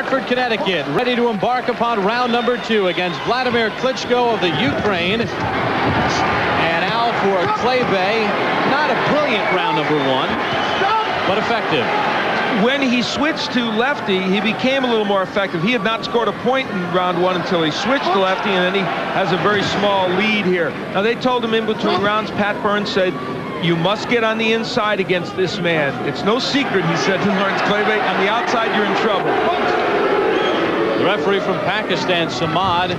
Hartford, Connecticut, ready to embark upon round number 2 against Wladimir Klitschko of the Ukraine. And now for Kleibay, not a brilliant round number 1, but effective. When he switched to lefty, he became a little more effective. He had not scored a point in round 1 until he switched to lefty, and then he has a very small lead here. Now, they told him in between rounds, Pat Burns said, you must get on the inside against this man. It's no secret, he said to Laurence Kleibay, on the outside, you're in trouble. The referee from Pakistan, Samad,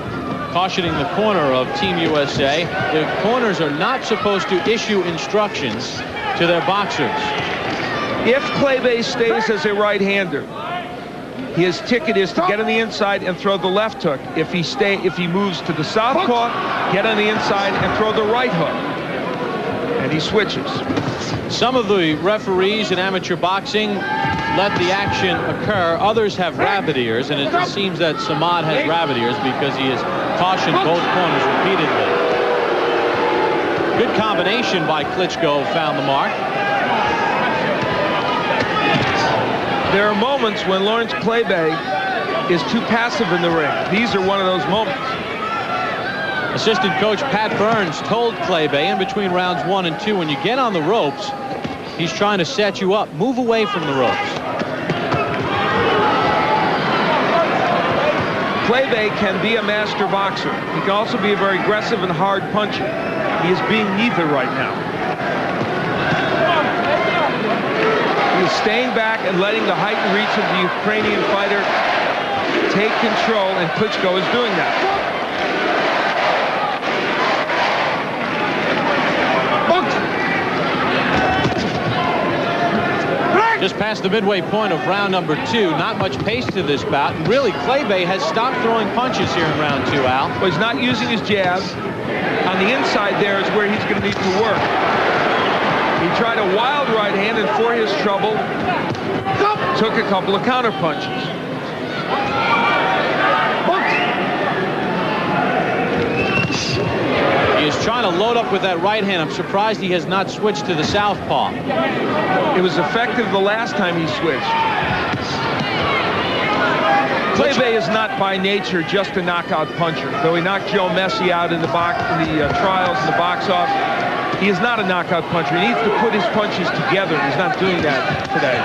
cautioning the corner of Team USA. The corners are not supposed to issue instructions to their boxers. If Kleibay stays as a right-hander, his ticket is to get on the inside and throw the left hook. If he moves to the southpaw, get on the inside and throw the right hook. And he switches. Some of the referees in amateur boxing let the action occur. Others have rabbit ears, and it seems that Samad has rabbit ears because he has cautioned both corners repeatedly. Good combination by Klitschko, found the mark. There are moments when Laurence Kleibay is too passive in the ring. These are one of those moments. Assistant coach Pat Burns told Kleibay in between rounds 1 and 2, when you get on the ropes, he's trying to set you up. Move away from the ropes. Kleibay can be a master boxer. He can also be a very aggressive and hard puncher. He is being neither right now. He is staying back and letting the height and reach of the Ukrainian fighter take control, and Klitschko is doing that. Just past the midway point of round number 2. Not much pace to this bout. And really, Kleibay has stopped throwing punches here in round 2, Al. Well, he's not using his jab. On the inside there is where he's going to need to work. He tried a wild right hand, and for his trouble, took a couple of counter punches. He is trying to load up with that right hand. I'm surprised he has not switched to the southpaw. It was effective the last time he switched. Kleibay is not by nature just a knockout puncher. Though he knocked Joe Messi out in the trials in the box office, he is not a knockout puncher. He needs to put his punches together. He's not doing that today.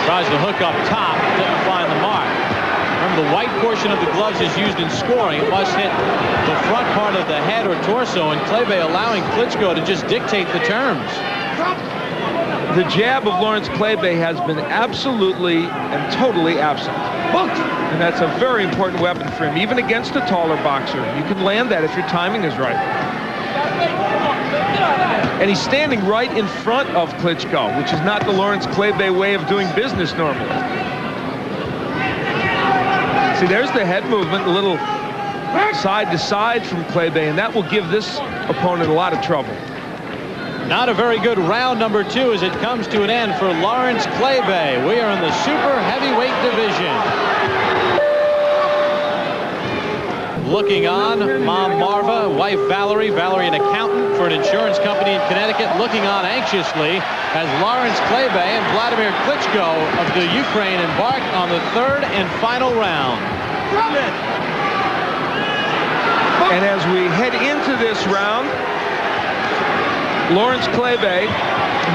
Tries to hook up top, didn't find the mark. Remember, the white portion of the gloves is used in scoring. It must hit the front part of the head or torso, and Kleibay allowing Klitschko to just dictate the terms. The jab of Laurence Kleibay has been absolutely and totally absent. And that's a very important weapon for him, even against a taller boxer. You can land that if your timing is right. And he's standing right in front of Klitschko, which is not the Laurence Kleibay way of doing business normally. See, there's the head movement, a little side to side from Kleibay, and that will give this opponent a lot of trouble. Not a very good round number 2 as it comes to an end for Laurence Kleibay. We are in the super heavyweight division. Looking on, Mom Marva, wife Valerie, an accountant for an insurance company in Connecticut, looking on anxiously as Laurence Kleibay and Wladimir Klitschko of the Ukraine embark on the 3rd and final round. And as we head into this round, Laurence Kleibay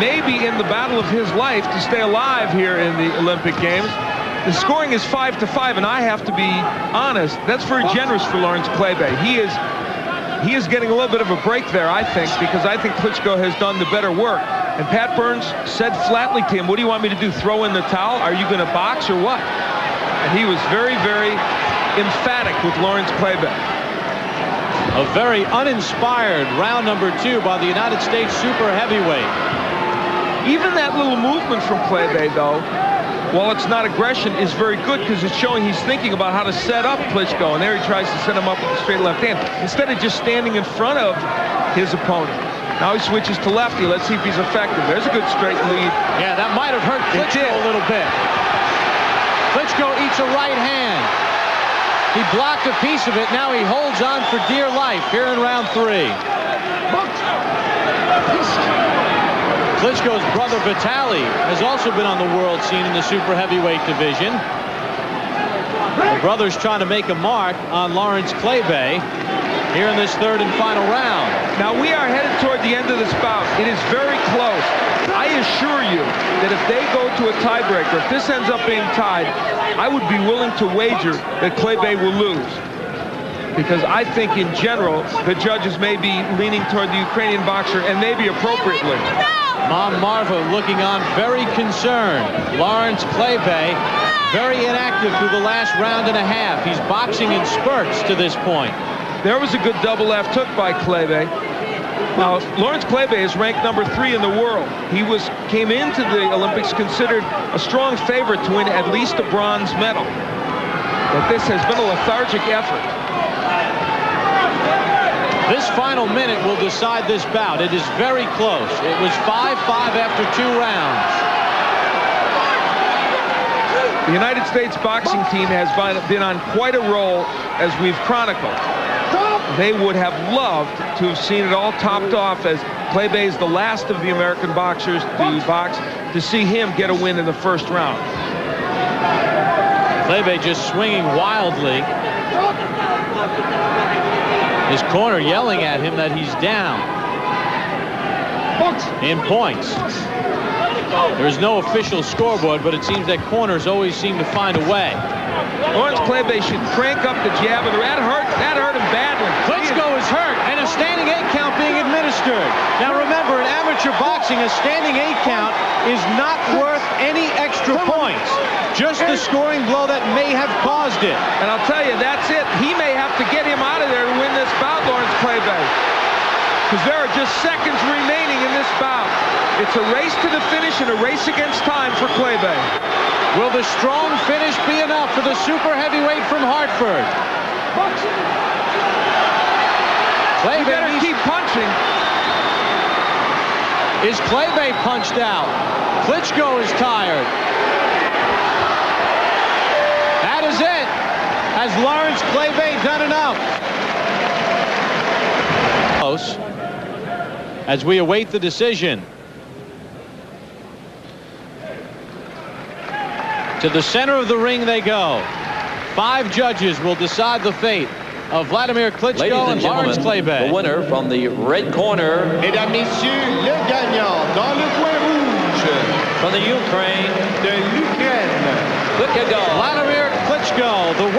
may be in the battle of his life to stay alive here in the Olympic Games. The scoring is 5-5, and I have to be honest, that's very generous for Laurence Kleibay. He is getting a little bit of a break there, I think, because I think Klitschko has done the better work. And Pat Burns said flatly to him, what do you want me to do, throw in the towel? Are you going to box or what? And he was very, very emphatic with Laurence Kleibay. A very uninspired round number 2 by the United States super heavyweight. Even that little movement from Kleibay, though, while it's not aggression, is very good because it's showing he's thinking about how to set up Klitschko, and there he tries to set him up with a straight left hand instead of just standing in front of his opponent. Now he switches to lefty. Let's see if he's effective. There's a good straight lead. Yeah, that might have hurt Klitschko a little bit. Klitschko eats a right hand. He blocked a piece of it. Now he holds on for dear life here in round 3. Klitschko's brother Vitaly has also been on the world scene in the super heavyweight division. The brothers trying to make a mark on Laurence Klebe here in this third and final round. Now we are headed toward the end of this bout. It is very close. I assure you that if they go to a tiebreaker, if this ends up being tied, I would be willing to wager that Klebe will lose. Because I think in general, the judges may be leaning toward the Ukrainian boxer, and maybe appropriately. Mom Marva looking on very concerned. Laurence Klebe very inactive through the last round and a half. He's boxing in spurts to this point. There was a good double left hook by Klebe. Now, Laurence Klebe is ranked number 3 in the world. He came into the Olympics considered a strong favorite to win at least a bronze medal. But this has been a lethargic effort. This final minute will decide this bout. It is very close. It was 5-5 after 2 rounds. The United States boxing team has been on quite a roll, as we've chronicled. They would have loved to have seen it all topped off, as Klebe is the last of the American boxers to box, to see him get a win in the first round. Klebe just swinging wildly. His corner yelling at him that he's down. In points. There's no official scoreboard, but it seems that corners always seem to find a way. Laurence Klebe should crank up the jab, and that hurt him badly. Klitschko is hurt, and a standing 8 count being administered. Now remember, in amateur boxing, a standing 8 count is not worth any extra points. Just the scoring blow that may have caused it. And I'll tell you, that's it. He may have to get him out of there to win this bout, Laurence Klebe. Because there are just seconds remaining in this bout. It's a race to the finish and a race against time for Klebe. Will the strong finish be enough for the super heavyweight from Hartford? Klebe better keep punching. Is Klebe punched out? Klitschko is tired. That is it. Has Laurence Klebe done enough? Close. As we await the decision. To the center of the ring they go. 5 judges will decide the fate of Wladimir Klitschko and Laurence Klebe. The winner from the red corner. Mesdames, Messieurs, le gagnant dans le coin rouge. From the Ukraine. De l'Ukraine. Klitschko. Wladimir Klitschko, the winner.